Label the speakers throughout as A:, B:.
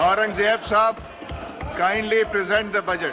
A: Aurangzeb Saab, kindly present the budget.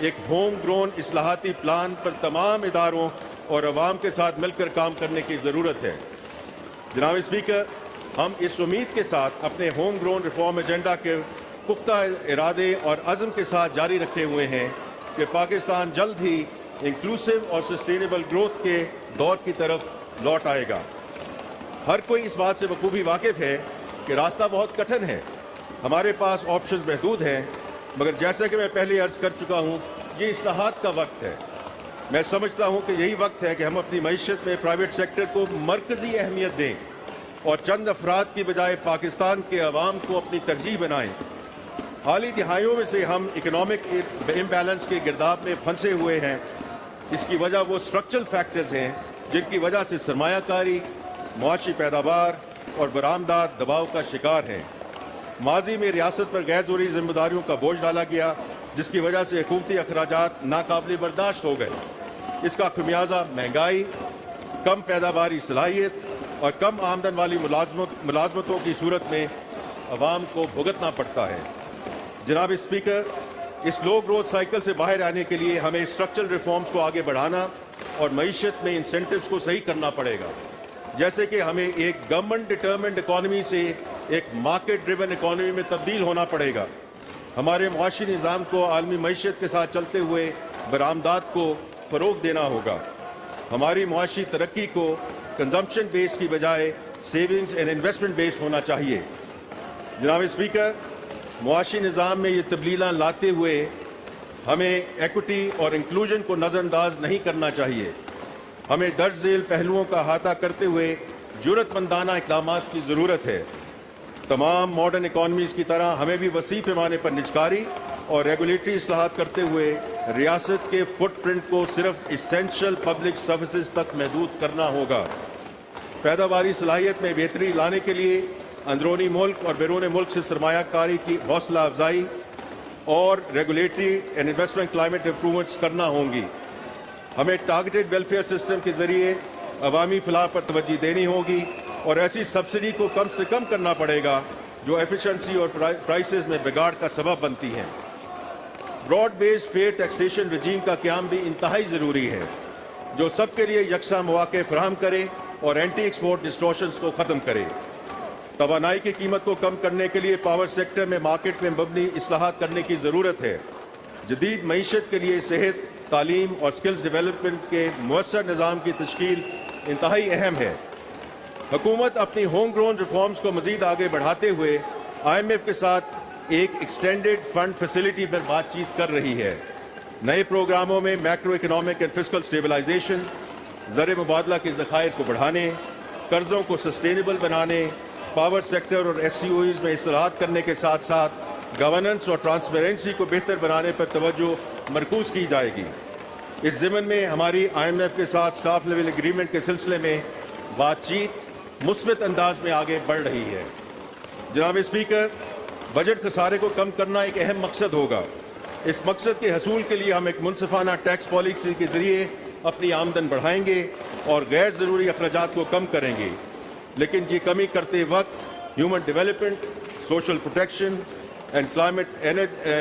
B: ایک home grown اصلاحاتی plan پر تمام اداروں اور عوام کے ساتھ مل کر کام کرنے کی ضرورت ہے۔ جناب اسپیکر، ہم اس امید کے ساتھ اپنے ہوم گرون ریفارم ایجنڈا کے پختہ ارادے اور عزم کے ساتھ جاری رکھے ہوئے ہیں کہ پاکستان جلد ہی انکلوسو اور سسٹینیبل گروتھ کے دور کی طرف لوٹ آئے گا۔ ہر کوئی اس بات سے بخوبی واقف ہے کہ راستہ بہت کٹھن ہے، ہمارے پاس آپشنز محدود ہیں، مگر جیسا کہ میں پہلے عرض کر چکا ہوں، یہ اصلاحات کا وقت ہے۔ میں سمجھتا ہوں کہ یہی وقت ہے کہ ہم اپنی معیشت میں پرائیویٹ سیکٹر کو مرکزی اہمیت دیں اور چند افراد کی بجائے پاکستان کے عوام کو اپنی ترجیح بنائیں۔ حالی دہائیوں میں سے ہم اکنامک امبیلنس کے گرداب میں پھنسے ہوئے ہیں۔ اس کی وجہ وہ اسٹرکچرل فیکٹرز ہیں جن کی وجہ سے سرمایہ کاری، معاشی پیداوار اور برآمدات دباؤ کا شکار ہیں۔ ماضی میں ریاست پر غیر ضروری ذمہ داریوں کا بوجھ ڈالا گیا، جس کی وجہ سے حکومتی اخراجات ناقابل برداشت ہو گئے۔ اس کا خمیازہ مہنگائی، کم پیداواری صلاحیت اور کم آمدن والی ملازمتوں کی صورت میں عوام کو بھگتنا پڑتا ہے۔ جناب اسپیکر، اس لو گروتھ سائیکل سے باہر آنے کے لیے ہمیں اسٹرکچرل ریفارمز کو آگے بڑھانا اور معیشت میں انسینٹیوز کو صحیح کرنا پڑے گا، جیسے کہ ہمیں ایک گورنمنٹ ڈٹرمنڈ اکانومی سے ایک مارکیٹ ڈریون اکانومی میں تبدیل ہونا پڑے گا۔ ہمارے معاشی نظام کو عالمی معیشت کے ساتھ چلتے ہوئے برآمدات کو فروغ دینا ہوگا۔ ہماری معاشی ترقی کو کنزمپشن بیس کی بجائے سیونگز اینڈ انویسٹمنٹ بیس ہونا چاہیے۔ جناب اسپیکر، معاشی نظام میں یہ تبدیلیاں لاتے ہوئے ہمیں ایکوٹی اور انکلوژن کو نظر انداز نہیں کرنا چاہیے۔ ہمیں درج ذیل پہلوؤں کا احاطہ کرتے ہوئے جرأت مندانہ اقدامات کی ضرورت ہے۔ تمام ماڈرن اکانومیز کی طرح ہمیں بھی وسیع پیمانے پر نجکاری اور ریگولیٹری اصلاحات کرتے ہوئے ریاست کے فٹ پرنٹ کو صرف اسینشل پبلک سروسز تک محدود کرنا ہوگا۔ پیداواری صلاحیت میں بہتری لانے کے لیے اندرونی ملک اور بیرون ملک سے سرمایہ کاری کی حوصلہ افزائی اور regulatory and investment climate improvements کرنا ہوں گی۔ ہمیں ٹارگیٹڈ ویلفیئر سسٹم کے ذریعے عوامی فلاح پر توجہ دینی ہوگی اور ایسی سبسڈی کو کم سے کم کرنا پڑے گا جو ایفیشنسی اور پرائسز میں بگاڑ کا سبب بنتی ہیں۔ براڈ بیسڈ فیئر ٹیکسیشن رجیم کا قیام بھی انتہائی ضروری ہے، جو سب کے لیے یکساں مواقع فراہم کرے اور اینٹی ایکسپورٹ ڈسٹورشنز کو ختم کرے۔ توانائی کی قیمت کو کم کرنے کے لیے پاور سیکٹر میں مارکیٹ میں مبنی اصلاحات کرنے کی ضرورت ہے۔ جدید معیشت کے لیے صحت، تعلیم اور سکلز ڈیولپمنٹ کے مؤثر نظام کی تشکیل انتہائی اہم ہے۔ حکومت اپنی ہوم گرون ریفارمز کو مزید آگے بڑھاتے ہوئے IMF کے ساتھ ایک ایکسٹینڈڈ فنڈ فیسلٹی پر بات چیت کر رہی ہے۔ نئے پروگراموں میں macro economic and fiscal stabilisation, زر مبادلہ کے ذخائر کو بڑھانے، قرضوں کو سسٹینیبل بنانے، پاور سیکٹر اور SCOEs میں اصلاحات کرنے کے ساتھ ساتھ گورننس اور ٹرانسپیرنسی کو بہتر بنانے پر توجہ مرکوز کی جائے گی۔ اس ضمن میں ہماری IMF کے ساتھ اسٹاف لیول ایگریمنٹ کے سلسلے میں بات چیت مثبت انداز میں آگے بڑھ رہی ہے۔ جناب اسپیکر، بجٹ خسارے کو کم کرنا ایک اہم مقصد ہوگا۔ اس مقصد کے حصول کے لیے ہم ایک منصفانہ ٹیکس پالیسی کے ذریعے اپنی آمدن بڑھائیں گے اور غیر ضروری اخراجات کو کم کریں گے، لیکن یہ کمی کرتے وقت human development, social protection and climate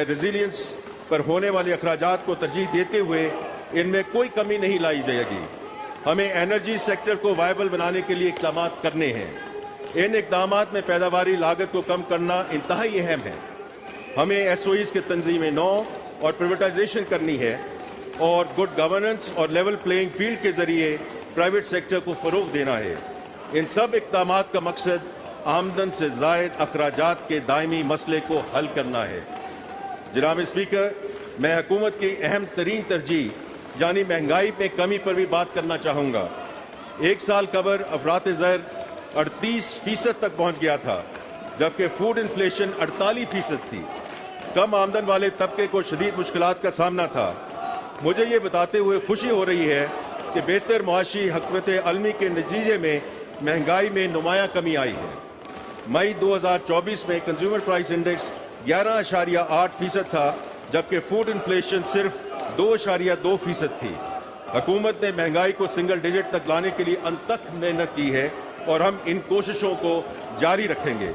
B: resilience پر ہونے والے اخراجات کو ترجیح دیتے ہوئے ان میں کوئی کمی نہیں لائی جائے گی۔ ہمیں انرجی سیکٹر کو وائبل بنانے کے لیے اقدامات کرنے ہیں۔ ان اقدامات میں پیداواری لاگت کو کم کرنا انتہائی اہم ہے۔ ہمیں SOEs کے تنظیم نو اور پرائیویٹائزیشن کرنی ہے اور گڈ گورننس اور لیول پلینگ فیلڈ کے ذریعے پرائیویٹ سیکٹر کو فروغ دینا ہے۔ ان سب اقدامات کا مقصد آمدن سے زائد اخراجات کے دائمی مسئلے کو حل کرنا ہے۔ جناب اسپیکر، میں حکومت کی اہم ترین ترجیح یعنی مہنگائی میں کمی پر بھی بات کرنا چاہوں گا۔ ایک سال قبل افراط زر 38% تک پہنچ گیا تھا، جبکہ فوڈ انفلیشن 48% تھی۔ کم آمدن والے طبقے کو شدید مشکلات کا سامنا تھا۔ مجھے یہ بتاتے ہوئے خوشی ہو رہی ہے کہ بہتر معاشی حکمت عملی کے نتیجے میں مہنگائی میں نمایاں کمی آئی ہے۔ مئی 2024 میں کنزیومر پرائس انڈیکس 11.8% تھا، جبکہ فوڈ انفلیشن صرف 2.2% تھی۔ حکومت نے مہنگائی کو سنگل ڈیجٹ تک لانے کے لیے انتھک محنت کی ہے اور ہم ان کوششوں کو جاری رکھیں گے۔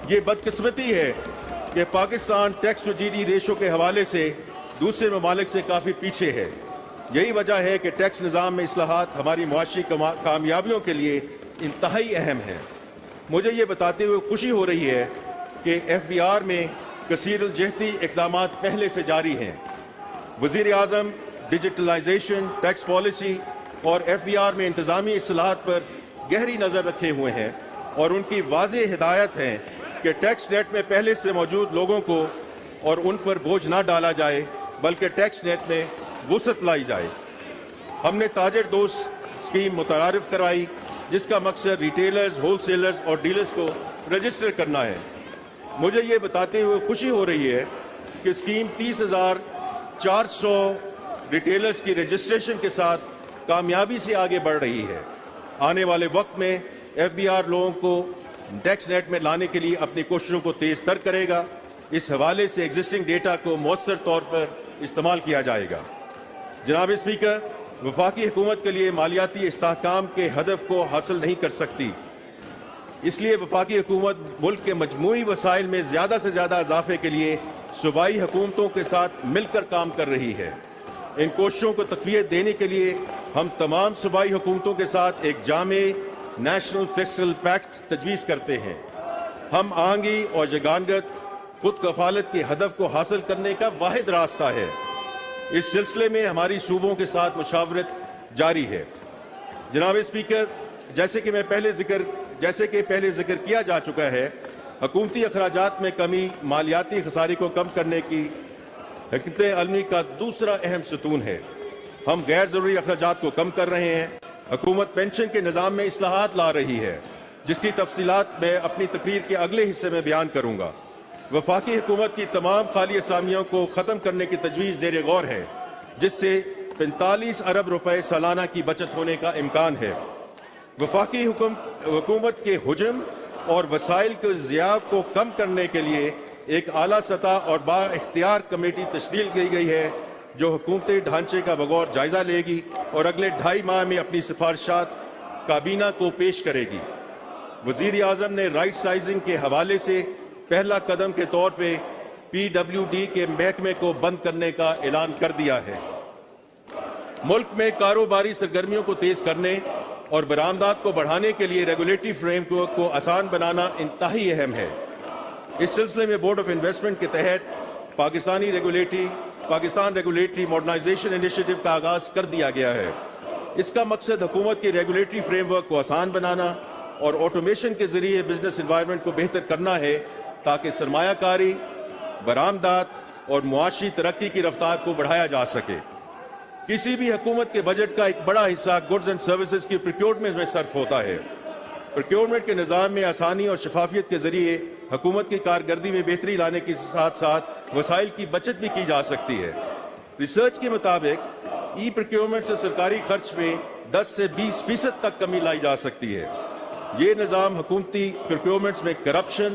B: یہ بدقسمتی ہے کہ Pakistan tax to G D ratio کے حوالے سے دوسرے ممالک سے کافی پیچھے ہے. یہی وجہ ہے کہ ٹیکس نظام میں اصلاحات ہماری معاشی کامیابیوں کے لیے انتہائی اہم ہیں. مجھے یہ بتاتے ہوئے خوشی ہو رہی ہے کہ ایف بی آر میں کثیر الجہتی اقدامات پہلے سے جاری ہیں. وزیر اعظم ڈیجیٹلائزیشن، ٹیکس پالیسی اور ایف بی آر میں انتظامی اصلاحات پر گہری نظر رکھے ہوئے ہیں اور ان کی واضح ہدایت ہے کہ ٹیکس نیٹ میں پہلے سے موجود لوگوں کو اور ان پر بوجھ نہ ڈالا جائے بلکہ ٹیکس نیٹ میں وسعت لائی جائے. ہم نے تاجر دوست اسکیم متعارف کرائی جس کا مقصد ریٹیلرز، ہول سیلرز اور ڈیلرز کو رجسٹر کرنا ہے. مجھے یہ بتاتے ہوئے خوشی ہو رہی ہے کہ اسکیم 30,400 ریٹیلرز کی رجسٹریشن کے ساتھ کامیابی سے آگے بڑھ رہی ہے. آنے والے وقت میں ایف بی آر لوگوں کو ٹیکس نیٹ میں لانے کے لیے اپنی کوششوں کو تیز تر کرے گا. اس حوالے سے ایگزسٹنگ ڈیٹا کو مؤثر طور پر استعمال کیا جائے گا. جناب اسپیکر، وفاقی حکومت کے لیے مالیاتی استحکام کے ہدف کو حاصل نہیں کر سکتی. اس لیے وفاقی حکومت ملک کے مجموعی وسائل میں زیادہ سے زیادہ اضافے کے لیے صوبائی حکومتوں کے ساتھ مل کر کام کر رہی ہے. ان کوششوں کو تقویت دینے کے لیے ہم تمام صوبائی حکومتوں کے ساتھ ایک جامع نیشنل فسکل پیکٹ تجویز کرتے ہیں. ہم آہنگی اور یگانگت خود کفالت کے ہدف کو حاصل کرنے کا واحد راستہ ہے. اس سلسلے میں ہماری صوبوں کے ساتھ مشاورت جاری ہے. جناب اسپیکر، جیسے کہ پہلے ذکر کیا جا چکا ہے، حکومتی اخراجات میں کمی مالیاتی خسارے کو کم کرنے کی حکمت عملی کا دوسرا اہم ستون ہے. ہم غیر ضروری اخراجات کو کم کر رہے ہیں. حکومت پینشن کے نظام میں اصلاحات لا رہی ہے جس کی تفصیلات میں اپنی تقریر کے اگلے حصے میں بیان کروں گا. وفاقی حکومت کی تمام خالی اسامیوں کو ختم کرنے کی تجویز زیر غور ہے جس سے 45 ارب روپے سالانہ کی بچت ہونے کا امکان ہے. وفاقی حکومت کے حجم اور وسائل کے ضیاع کو کم کرنے کے لیے ایک اعلیٰ سطح اور با اختیار کمیٹی تشکیل کی گئی ہے جو حکومتی ڈھانچے کا بغور جائزہ لے گی اور اگلے 2.5 ماہ میں اپنی سفارشات کابینہ کو پیش کرے گی. وزیر اعظم نے رائٹ سائزنگ کے حوالے سے پہلا قدم کے طور پہ پی ڈبلیو ڈی کے محکمے کو بند کرنے کا اعلان کر دیا ہے. ملک میں کاروباری سرگرمیوں کو تیز کرنے اور برآمدات کو بڑھانے کے لیے ریگولیٹری فریم ورک کو آسان بنانا انتہائی اہم ہے. اس سلسلے میں بورڈ آف انویسٹمنٹ کے تحت پاکستان ریگولیٹری ماڈرنائزیشن انیشیٹو کا آغاز کر دیا گیا ہے. اس کا مقصد حکومت کی ریگولیٹری فریم ورک کو آسان بنانا اور آٹومیشن کے ذریعے بزنس انوائرمنٹ کو بہتر کرنا ہے تاکہ سرمایہ کاری، برآمدات اور معاشی ترقی کی رفتار کو بڑھایا جا سکے. کسی بھی حکومت کے بجٹ کا ایک بڑا حصہ گڈز اینڈ سروسز کی پروکیورمنٹ میں صرف ہوتا ہے. پروکیورمنٹ کے نظام میں آسانی اور شفافیت کے ذریعے حکومت کی کارکردگی میں بہتری لانے کے ساتھ ساتھ وسائل کی بچت بھی کی جا سکتی ہے. ریسرچ کے مطابق ای پروکیورمنٹ سے سرکاری خرچ میں 10 سے 20% تک کمی لائی جا سکتی ہے. یہ نظام حکومتی پروکیورمنٹس میں کرپشن،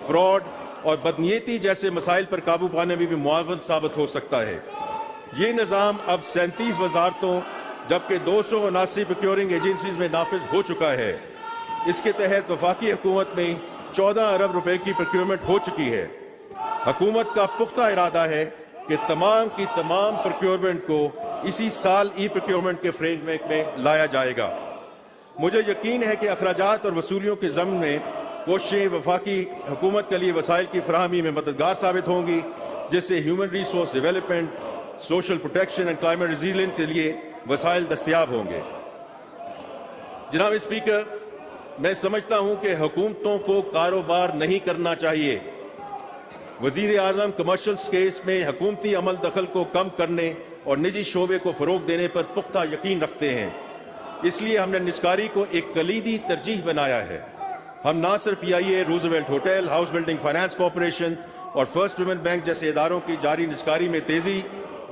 B: فراڈ اور بدنیتی جیسے مسائل پر قابو پانے میں بھی معاون ثابت ہو سکتا ہے. یہ نظام اب 37 وزارتوں جبکہ 279 پروکیورنگ ایجنسیز میں نافذ ہو چکا ہے. اس کے تحت وفاقی حکومت میں 14 ارب روپے کی پروکیورمنٹ ہو چکی ہے. حکومت کا پختہ ارادہ ہے کہ تمام کی تمام پروکیورمنٹ کو اسی سال ای پروکیورمنٹ کے فریم ورک میں لایا جائے گا. مجھے یقین ہے کہ اخراجات اور وصولیوں کے ضمن میں کوششیں وفاقی حکومت کے لیے وسائل کی فراہمی میں مددگار ثابت ہوں گی جس سے human resource development, social protection اور کلائمیٹ ریزیلینٹ کے لیے وسائل دستیاب ہوں گے. جناب اسپیکر، میں سمجھتا ہوں کہ حکومتوں کو کاروبار نہیں کرنا چاہیے. وزیر اعظم کمرشل اسپیس میں حکومتی عمل دخل کو کم کرنے اور نجی شعبے کو فروغ دینے پر پختہ یقین رکھتے ہیں. اس لیے ہم نے نجکاری کو ایک کلیدی ترجیح بنایا ہے. ہم نہ صرف P I A, Roosevelt Hotel, House Building Finance Corporation اور فرسٹ ویمن بینک جیسے اداروں کی جاری نجکاری میں تیزی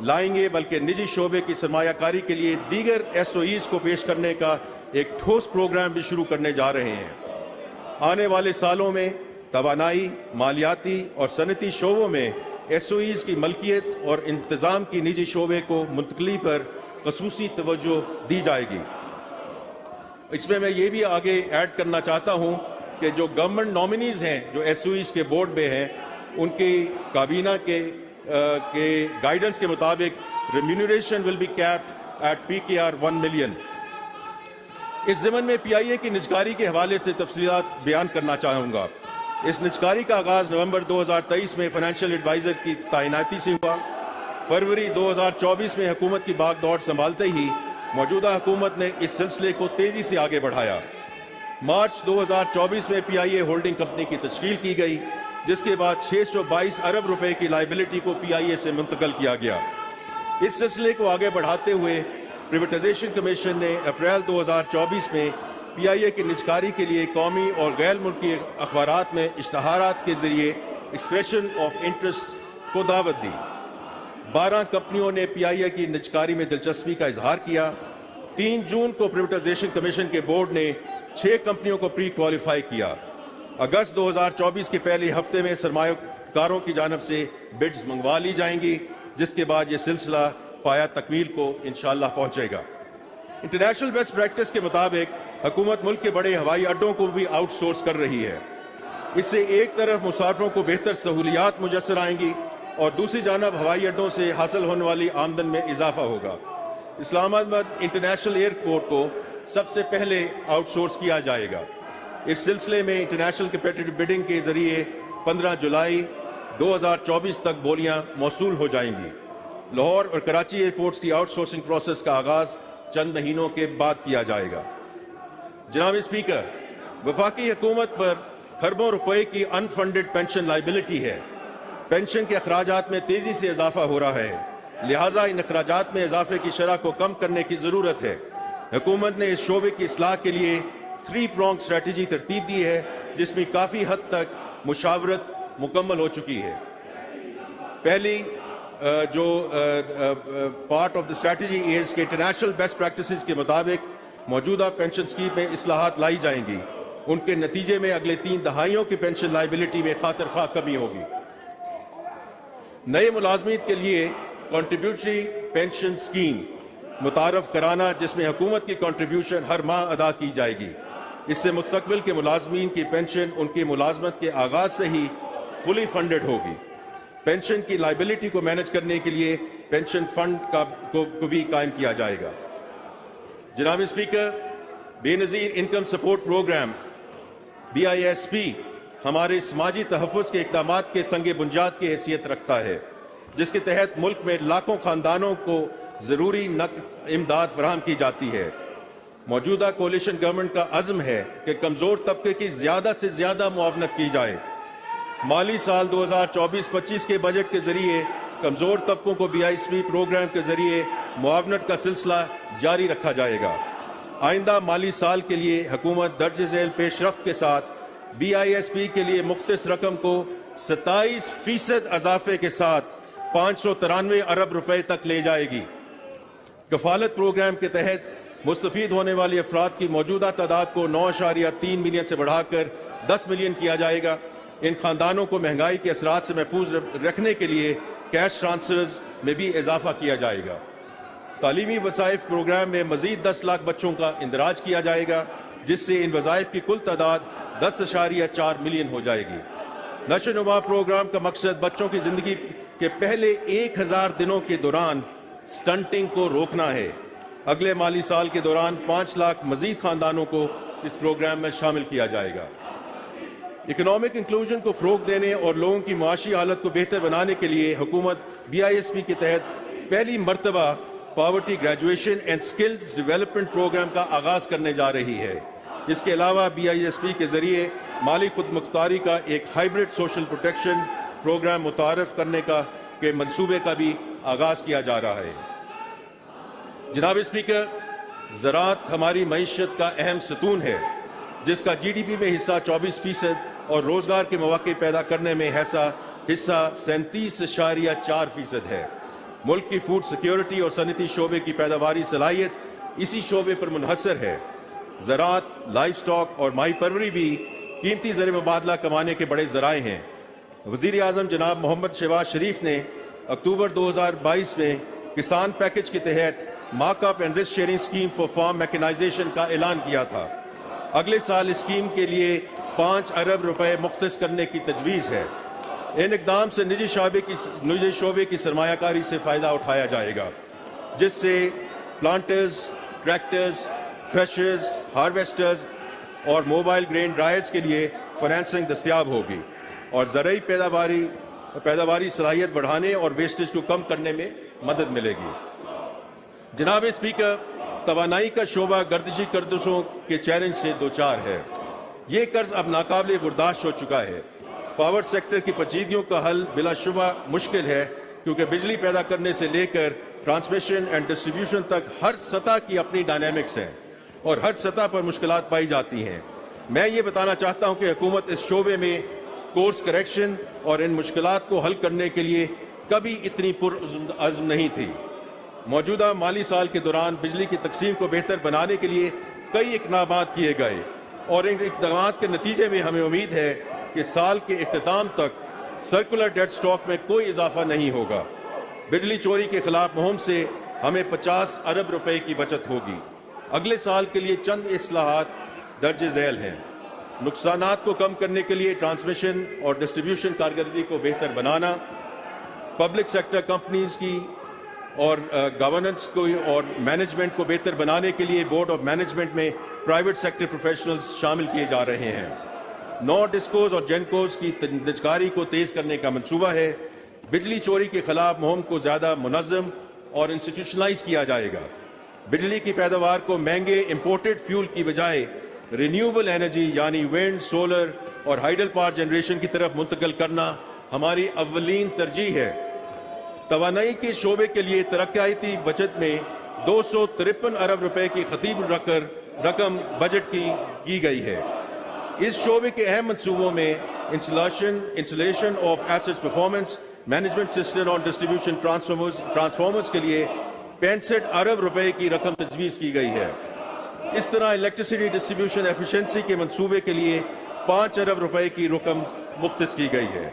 B: لائیں گے بلکہ نجی شعبے کی سرمایہ کاری کے لیے دیگر ایس او ایز کو پیش کرنے کا ایک ٹھوس پروگرام بھی شروع کرنے جا رہے ہیں. آنے والے سالوں میں توانائی، مالیاتی اور صنعتی شعبوں میں ایس او ایز کی ملکیت اور انتظام کی نجی شعبے کو منتقلی پر خصوصی توجہ دی جائے گی. اس میں یہ بھی آگے ایڈ کرنا چاہتا ہوں کہ جو گورنمنٹ نامنیز ہیں جو ایس او ایز کے بورڈ میں ہیں ان کی کابینہ کے گائیڈنس کے مطابق remuneration will be capped at PKR 1 million۔ اس ضمن میں PIA کی نجکاری کے حوالے سے تفصیلات بیان کرنا چاہوں گا۔ اس نجکاری کا آغاز نومبر 2023 میں فائنینشیل ایڈوائزر کی تعیناتی سے ہوا۔ فروری 2024 میں حکومت کی باغ دوڑ سنبھالتے ہی موجودہ حکومت نے اس سلسلے کو تیزی سے آگے بڑھایا۔ مارچ 2024 میں PIA ہولڈنگ کمپنی کی تشکیل کی گئی، جس کے بعد 622 ارب روپے کی لائبلٹی کو PIA سے منتقل کیا گیا۔ اس سلسلے کو آگے بڑھاتے ہوئے پریویٹائزیشن کمیشن نے اپریل 2024 میں PIA کی نجکاری کے لیے قومی اور غیر ملکی اخبارات میں اشتہارات کے ذریعے ایکسپریشن آف انٹرسٹ کو دعوت دی۔ 12 کمپنیوں نے PIA کی نجکاری میں دلچسپی کا اظہار کیا۔ 3 جون کو پریویٹائزیشن کمیشن کے بورڈ نے 6 کمپنیوں کو پری کوالیفائی کیا۔ اگست 2024 کے پہلے ہفتے میں سرمایہ کاروں کی جانب سے بڈز منگوا لی جائیں گی، جس کے بعد یہ سلسلہ پایہ تکمیل کو انشاءاللہ پہنچے گا۔ انٹرنیشنل بیسٹ پریکٹس کے مطابق حکومت ملک کے بڑے ہوائی اڈوں کو بھی آؤٹ سورس کر رہی ہے۔ اس سے ایک طرف مسافروں کو بہتر سہولیات میسر آئیں گی اور دوسری جانب ہوائی اڈوں سے حاصل ہونے والی آمدن میں اضافہ ہوگا۔ اسلام آباد انٹرنیشنل ایئرپورٹ کو سب سے پہلے آؤٹ سورس کیا جائے گا۔ اس سلسلے میں انٹرنیشنل کمپیٹیٹو بڈنگ کے ذریعے 15 جولائی 2024 تک بولیاں موصول ہو جائیں گی۔ لاہور اور کراچی ایئرپورٹس کی آؤٹ سورسنگ پروسیس کا آغاز چند مہینوں کے بعد کیا جائے گا۔ جناب اسپیکر، وفاقی حکومت پر کھربوں روپے کی ان فنڈڈ پینشن لائبلٹی ہے۔ پینشن کے اخراجات میں تیزی سے اضافہ ہو رہا ہے، لہٰذا ان اخراجات میں اضافے کی شرح کو کم کرنے کی ضرورت ہے۔ حکومت نے اس شعبے کی اصلاح کے لیے 3 pronged اسٹریٹجی ترتیب دی ہے، جس میں کافی حد تک مشاورت مکمل ہو چکی ہے۔ پہلی جو part of the strategy is کہ انٹرنیشنل بیسٹ پریکٹسز کے مطابق موجودہ پینشن اسکیم میں اصلاحات لائی جائیں گی۔ ان کے نتیجے میں اگلے 3 دہائیوں کی پینشن لائبلٹی میں خاطر خواہ کمی ہوگی۔ نئے ملازمین کے لیے کنٹریبیوٹری پینشن اسکیم متعارف کرانا، جس میں حکومت کی کنٹریبیوشن ہر ماہ ادا کی جائے گی۔ اس سے مستقبل کے ملازمین کی پینشن ان کی ملازمت کے آغاز سے ہی فلی فنڈڈ ہوگی۔ پینشن کی لائبلٹی کو مینج کرنے کے لیے پینشن فنڈ کو بھی قائم کیا جائے گا۔ جناب اسپیکر، بے نظیر انکم سپورٹ پروگرام BISP ہمارے سماجی تحفظ کے اقدامات کے سنگ بنیاد کی حیثیت رکھتا ہے، جس کے تحت ملک میں لاکھوں خاندانوں کو ضروری نقد امداد فراہم کی جاتی ہے۔ موجودہ کولیشن گورنمنٹ کا عزم ہے کہ کمزور طبقے کی زیادہ سے زیادہ معاونت کی جائے۔ مالی سال 2024-25 کے بجٹ کے ذریعے کمزور طبقوں کو BISP پروگرام کے ذریعے معاونت کا سلسلہ جاری رکھا جائے گا۔ آئندہ مالی سال کے لیے حکومت درج ذیل پیش رفت کے ساتھ BISP کے لیے مختص رقم کو 27% اضافے کے ساتھ 593 ارب روپے تک لے جائے گی۔ کفالت پروگرام کے تحت مستفید ہونے والے افراد کی موجودہ تعداد کو 9.3 ملین سے بڑھا کر 10 ملین کیا جائے گا۔ ان خاندانوں کو مہنگائی کے اثرات سے محفوظ رکھنے کے لیے کیش ٹرانسفرز میں بھی اضافہ کیا جائے گا۔ تعلیمی وظائف پروگرام میں مزید 10 لاکھ بچوں کا اندراج کیا جائے گا، جس سے ان وظائف کی کل تعداد 10.4 ملین ہو جائے گی۔ نشو و نما پروگرام کا مقصد بچوں کی زندگی کے پہلے 1000 دنوں کے دوران سٹنٹنگ کو روکنا ہے۔ اگلے مالی سال کے دوران 5 لاکھ مزید خاندانوں کو اس پروگرام میں شامل کیا جائے گا۔ اکنامک انکلوژن کو فروغ دینے اور لوگوں کی معاشی حالت کو بہتر بنانے کے لیے حکومت BISP کے تحت پہلی مرتبہ poverty graduation and skills development programme کا آغاز کرنے جا رہی ہے۔ اس کے علاوہ BISP کے ذریعے مالی خود مختاری کا ایک ہائبرڈ سوشل پروٹیکشن پروگرام متعارف کرنے کے منصوبے کا بھی آغاز کیا جا رہا ہے۔ جناب اسپیکر، زراعت ہماری معیشت کا اہم ستون ہے، جس کا GDP میں حصہ 24% اور روزگار کے مواقع پیدا کرنے میں حصہ 37.4% ہے۔ ملک کی فوڈ سیکیورٹی اور صنعتی شعبے کی پیداواری صلاحیت اسی شعبے پر منحصر ہے۔ زراعت، لائف سٹاک اور ماہی پروری بھی قیمتی زر مبادلہ کمانے کے بڑے ذرائع ہیں۔ وزیر اعظم جناب محمد شہباز شریف نے اکتوبر 2022 میں کسان پیکج کے تحت mark up and risk sharing scheme for firm mechanisation کا اعلان کیا تھا۔ اگلے سال اسکیم کے لیے 5 ارب روپے مختص کرنے کی تجویز ہے۔ ان اقدام سے نجی شعبے کی سرمایہ کاری سے فائدہ اٹھایا جائے گا، جس سے پلانٹرز، ٹریکٹرز، تھریشرز، ہارویسٹرز اور موبائل گرین ڈرائرز کے لیے فائنینسنگ دستیاب ہوگی اور زرعی پیداواری صلاحیت بڑھانے اور ویسٹیج کو کم کرنے میں مدد ملے گی۔ جناب اسپیکر، توانائی کا شعبہ گردشی قرضوں کے چیلنج سے دوچار ہے۔ یہ قرض اب ناقابل برداشت ہو چکا ہے۔ پاور سیکٹر کی پیچیدگیوں کا حل بلا شبہ مشکل ہے، کیونکہ بجلی پیدا کرنے سے لے کر ٹرانسمیشن اینڈ ڈسٹریبیوشن تک ہر سطح کی اپنی ڈائنامکس ہیں اور ہر سطح پر مشکلات پائی جاتی ہیں۔ میں یہ بتانا چاہتا ہوں کہ حکومت اس شعبے میں کورس کریکشن اور ان مشکلات کو حل کرنے کے لیے کبھی اتنی پرعزم نہیں تھی۔ موجودہ مالی سال کے دوران بجلی کی تقسیم کو بہتر بنانے کے لیے کئی اقدامات کیے گئے اور ان اقدامات کے نتیجے میں ہمیں امید ہے کہ سال کے اختتام تک سرکولر ڈیٹ سٹاک میں کوئی اضافہ نہیں ہوگا۔ بجلی چوری کے خلاف مہم سے ہمیں 50 ارب روپے کی بچت ہوگی۔ اگلے سال کے لیے چند اصلاحات درج ذیل ہیں۔ نقصانات کو کم کرنے کے لیے ٹرانسمیشن اور ڈسٹریبیوشن کارکردگی کو بہتر بنانا، پبلک سیکٹر کمپنیز کی اور گورننس کو اور مینجمنٹ کو بہتر بنانے کے لیے بورڈ آف مینجمنٹ میں پرائیویٹ سیکٹر پروفیشنلز شامل کیے جا رہے ہیں۔ نو ڈسکوز اور جینکوز کی نجکاری کو تیز کرنے کا منصوبہ ہے۔ بجلی چوری کے خلاف مہم کو زیادہ منظم اور انسٹیٹیوشنلائز کیا جائے گا۔ بجلی کی پیداوار کو مہنگے امپورٹڈ فیول کی بجائے رینیوبل انرجی یعنی ونڈ، سولر اور ہائیڈل پاور جنریشن کی طرف منتقل کرنا ہماری اولین ترجیح ہے۔ توانائی کے شعبے کے لیے ترقیاتی بجٹ میں 253 ارب روپے کی خطیب رقم بجٹ کی گئی ہے۔ اس شعبے کے اہم منصوبوں میں installation of asset performance management system اور ڈسٹریبیوشن ٹرانسفارمرز کے لیے 65 ارب روپے کی رقم تجویز کی گئی ہے۔ اس طرح الیکٹریسٹی ڈسٹریبیوشن ایفیشنسی کے منصوبے کے لیے 5 ارب روپے کی رقم مختص کی گئی ہے۔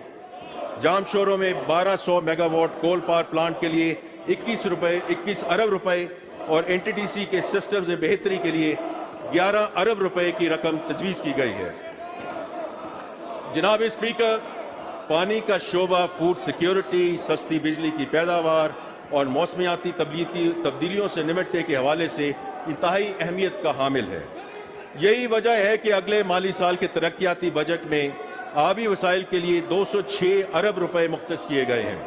B: جام شوروں میں 1200 megawatt coal power plant کے لیے 21 ارب روپے اور این ٹی ڈی سی کے سسٹمز میں بہتری کے لیے 11 ارب روپے کی رقم تجویز کی گئی ہے۔ جناب اسپیکر، پانی کا شعبہ فوڈ سیکیورٹی، سستی بجلی کی پیداوار اور موسمیاتی تبدیلیوں سے نمٹنے کے حوالے سے انتہائی اہمیت کا حامل ہے۔ یہی وجہ ہے کہ اگلے مالی سال کے ترقیاتی بجٹ میں آبی وسائل کے لیے 206 ارب روپے مختص کیے گئے ہیں۔